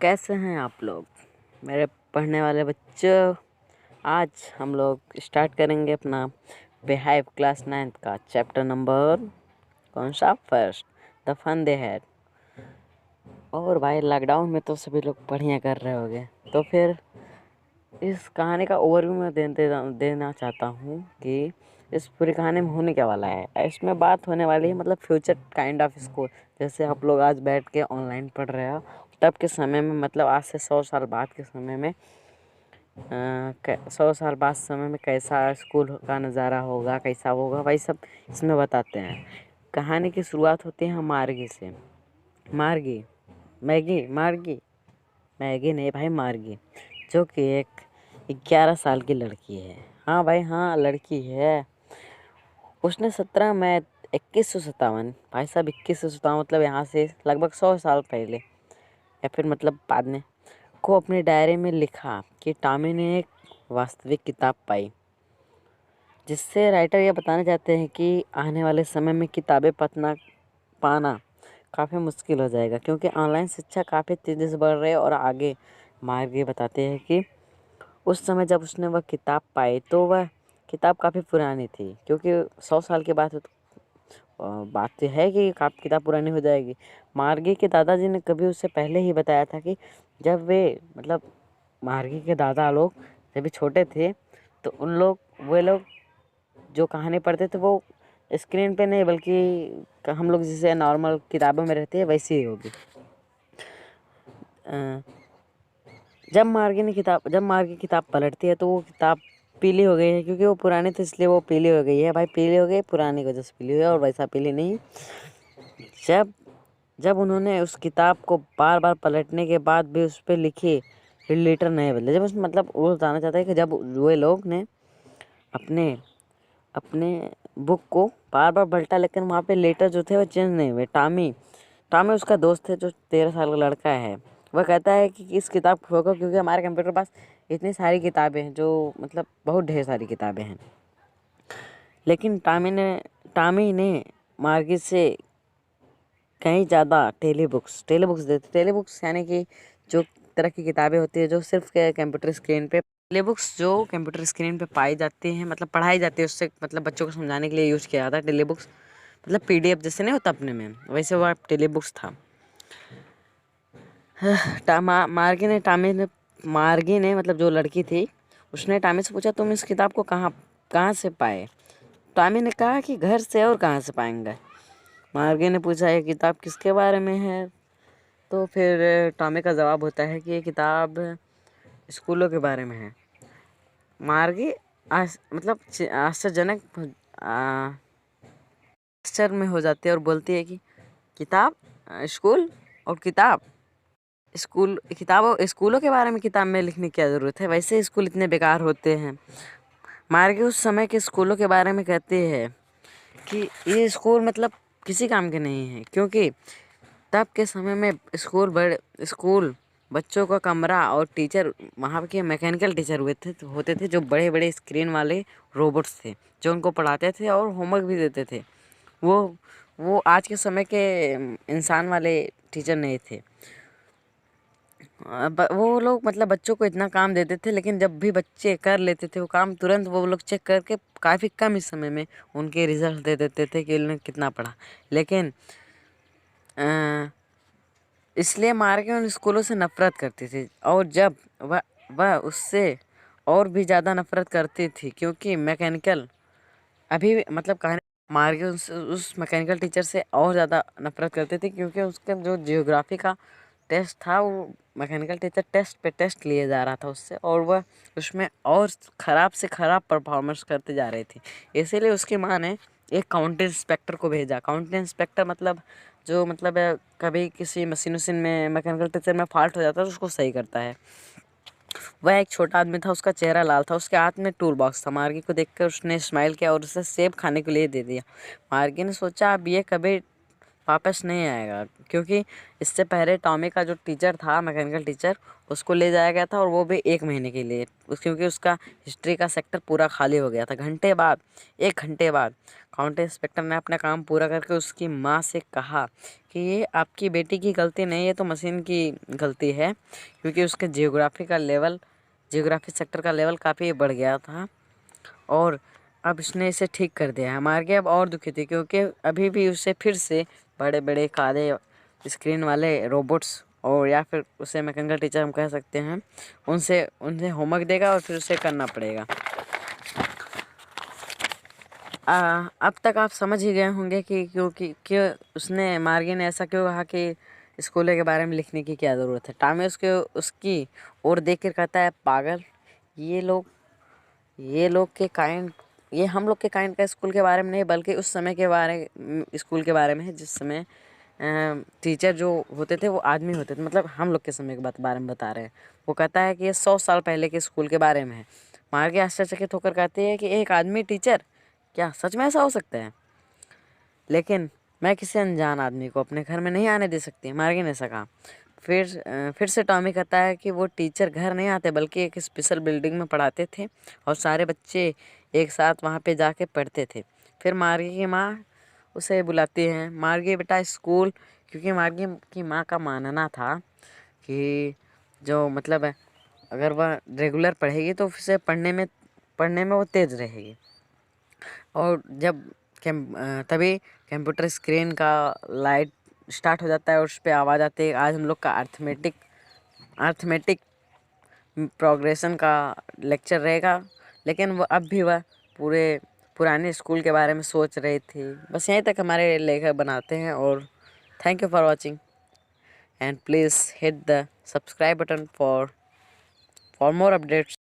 कैसे हैं आप लोग मेरे पढ़ने वाले बच्चों। आज हम लोग स्टार्ट करेंगे अपना बिहाइव क्लास 9th का चैप्टर नंबर कौन सा first the fun they had. और भाई लॉकडाउन में तो सभी लोग बढ़िया कर रहे होंगे, तो फिर इस कहानी का ओवरव्यू मैं देना चाहता हूँ कि इस पूरी कहानी में होने क्या वाला है। इसमें बात होने वाली है मतलब फ्यूचर काइंड ऑफ स्कूल। जैसे आप लोग आज बैठ के ऑनलाइन पढ़ रहे हो, तब के समय में मतलब आज से 100 साल बाद के समय में 100 साल बाद समय में कैसा स्कूल का नज़ारा होगा, कैसा होगा, वही सब इसमें बताते हैं। कहानी की शुरुआत होती है मार्गी से। मार्गी मैगी मार्गी मैगी नहीं भाई, मार्गी, जो कि एक 11 साल की लड़की है। हाँ भाई हाँ, लड़की है। उसने 17 मई 2157, भाई साहब 2157 मतलब यहाँ से लगभग 100 साल पहले या फिर मतलब बाद में को अपनी डायरी में लिखा कि टॉमी ने एक वास्तविक किताब पाई, जिससे राइटर ये बताना चाहते हैं कि आने वाले समय में किताबें पाना काफ़ी मुश्किल हो जाएगा, क्योंकि ऑनलाइन शिक्षा काफ़ी तेज़ी से बढ़ रही है। और आगे मार्ग बताते हैं कि उस समय जब उसने वह किताब पाई तो वह किताब काफ़ी पुरानी थी, क्योंकि 100 साल के बाद बात तो है कि किताब पुरानी हो जाएगी। मार्गी के दादाजी ने कभी उससे पहले ही बताया था कि जब मतलब मार्गी के दादा लोग जब भी छोटे थे तो वे लोग जो कहानी पढ़ते थे वो स्क्रीन पे नहीं बल्कि हम लोग जैसे नॉर्मल किताबों में रहते हैं वैसी ही होगी। जब मार्गी किताब पलटती है तो वो किताब पीली हो गई है, क्योंकि वो पुरानी थी इसलिए वो पीली हो गई है। भाई पीली हो गई, पुरानी की वजह से पीली हुई है, और वैसा पीली नहीं। जब उन्होंने उस किताब को बार बार पलटने के बाद भी उस पर लिखी लेटर नहीं बदले। जब उसमें मतलब वो बताना चाहता है कि जब वे लोग ने अपने अपने बुक को बार बार पलटा, लेकिन वहाँ पे लेटर जो थे वो चेंज नहीं हुए। टॉमी उसका दोस्त है जो 13 साल का लड़का है। वह कहता है कि इस किताब को खोको, क्योंकि हमारे कंप्यूटर पास इतनी सारी किताबें हैं, जो मतलब बहुत ढेर सारी किताबें हैं। लेकिन टॉमी ने मार्गी से कहीं ज़्यादा टेलीबुक्स देते। टेलीबुक्स यानी कि जो तरह की किताबें होती है जो सिर्फ कंप्यूटर स्क्रीन पे, टेलीबुक्स जो कंप्यूटर स्क्रीन पे पाई जाती हैं, मतलब पढ़ाई जाती है, उससे मतलब बच्चों को समझाने के लिए यूज़ किया जाता है। टेलीबुक्स मतलब पीडीएफ जैसे नहीं होता अपने में, वैसे वह टेलीबुक्स था। मार्गी ने मतलब जो लड़की थी उसने टॉमी से पूछा, तुम इस किताब को कहाँ से पाए। टॉमी ने कहा कि घर से, और कहाँ से पाएंगे। मार्गी ने पूछा ये किताब किसके बारे में है, तो फिर टॉमी का जवाब होता है कि ये किताब स्कूलों के बारे में है। मार्गी मतलब आश्चर्य में हो जाती है और बोलती है कि किताब, स्कूल और स्कूलों के बारे में किताब में लिखने की क्या ज़रूरत है, वैसे स्कूल इतने बेकार होते हैं। मार्गी उस समय के स्कूलों के बारे में कहती है कि ये स्कूल मतलब किसी काम के नहीं है, क्योंकि तब के समय में स्कूल बच्चों का कमरा और टीचर वहाँ के मैकेनिकल टीचर होते थे जो बड़े बड़े स्क्रीन वाले रोबोट्स थे, जो उनको पढ़ाते थे और होमवर्क भी देते थे। वो आज के समय के इंसान वाले टीचर नहीं थे। वो लोग मतलब बच्चों को इतना काम देते थे, लेकिन जब भी बच्चे कर लेते थे वो काम तुरंत वो लोग चेक करके काफ़ी कम ही समय में उनके रिजल्ट दे देते थे कि उन्होंने कितना पढ़ा। लेकिन इसलिए मार्गी उन स्कूलों से नफरत करती थी, और जब वह उससे और भी ज़्यादा नफरत करती थी, क्योंकि मैकेनिकल अभी मतलब कहानी मार्गी उस मैकेनिकल टीचर से और ज़्यादा नफरत करती थी, क्योंकि उसका जो जियोग्राफी का टेस्ट था वो मैकेनिकल टीचर टेस्ट पे टेस्ट लिए जा रहा था उससे, और वह उसमें और ख़राब से ख़राब परफॉर्मेंस करते जा रही थी। इसीलिए उसकी माँ ने एक काउंटी इंस्पेक्टर को भेजा। काउंटी इंस्पेक्टर मतलब जो मतलब कभी किसी मशीन में मैकेनिकल टीचर में फॉल्ट हो जाता है तो उसको सही करता है। वह एक छोटा आदमी था, उसका चेहरा लाल था, उसके हाथ में टूल बॉक्स था। मार्गी को देखकर उसने स्माइल किया और उसे सेब खाने के लिए दे दिया। मार्गी ने सोचा अब ये कभी वापस नहीं आएगा, क्योंकि इससे पहले टॉमी का जो टीचर था, मैकेनिकल टीचर, उसको ले जाया गया था और वो भी 1 महीने के लिए, क्योंकि उसका हिस्ट्री का सेक्टर पूरा खाली हो गया था। 1 घंटे बाद काउंटी इंस्पेक्टर ने अपना काम पूरा करके उसकी माँ से कहा कि ये आपकी बेटी की गलती नहीं, ये तो मशीन की गलती है, क्योंकि उसके जियोग्राफी सेक्टर का लेवल काफ़ी बढ़ गया था और अब इसने इसे ठीक कर दिया है। मार्गे अब और दुखी थी, क्योंकि अभी भी उसे फिर से बड़े बड़े काले स्क्रीन वाले रोबोट्स, और या फिर उसे मैकेनिकल टीचर हम कह सकते हैं, उनसे होमवर्क देगा और फिर उसे करना पड़ेगा। अब तक आप समझ ही गए होंगे कि क्यों उसने, मार्गे ने ऐसा क्यों कहा कि स्कूल के बारे में लिखने की क्या ज़रूरत है। टॉमी उसकी ओर देख कर कहता है, पागल, ये लोग के काइंड, ये हम लोग के काइंड का स्कूल के बारे में नहीं, बल्कि उस समय के स्कूल के बारे में है, जिस समय टीचर जो होते थे वो आदमी होते थे, मतलब हम लोग के समय के बारे में बता रहे हैं। वो कहता है कि ये 100 साल पहले के स्कूल के बारे में है। मार्गे आश्चर्यचकित होकर कहती है कि एक आदमी टीचर, क्या सच में ऐसा हो सकता है? लेकिन मैं किसी अनजान आदमी को अपने घर में नहीं आने दे सकती, मार्गे ने ऐसा कहा। फिर से टॉमी कहता है कि वो टीचर घर नहीं आते, बल्कि एक स्पेशल बिल्डिंग में पढ़ाते थे और सारे बच्चे एक साथ वहाँ पे जाके पढ़ते थे। फिर मार्गे की माँ उसे बुलाती है, मार्गे बेटा स्कूल, क्योंकि मार्गे की माँ का मानना था कि जो मतलब है, अगर वह रेगुलर पढ़ेगी तो उसे पढ़ने में वो तेज़ रहेगी। और तभी कंप्यूटर स्क्रीन का लाइट स्टार्ट हो जाता है और उस पर आवाज़ आती है, आज हम लोग का अर्थमेटिक प्रोग्रेशन का लेक्चर रहेगा। लेकिन वह पुराने स्कूल के बारे में सोच रही थी। बस यहीं तक हमारे लेखक बनाते हैं, और thank you for watching and please hit the subscribe button for more updates.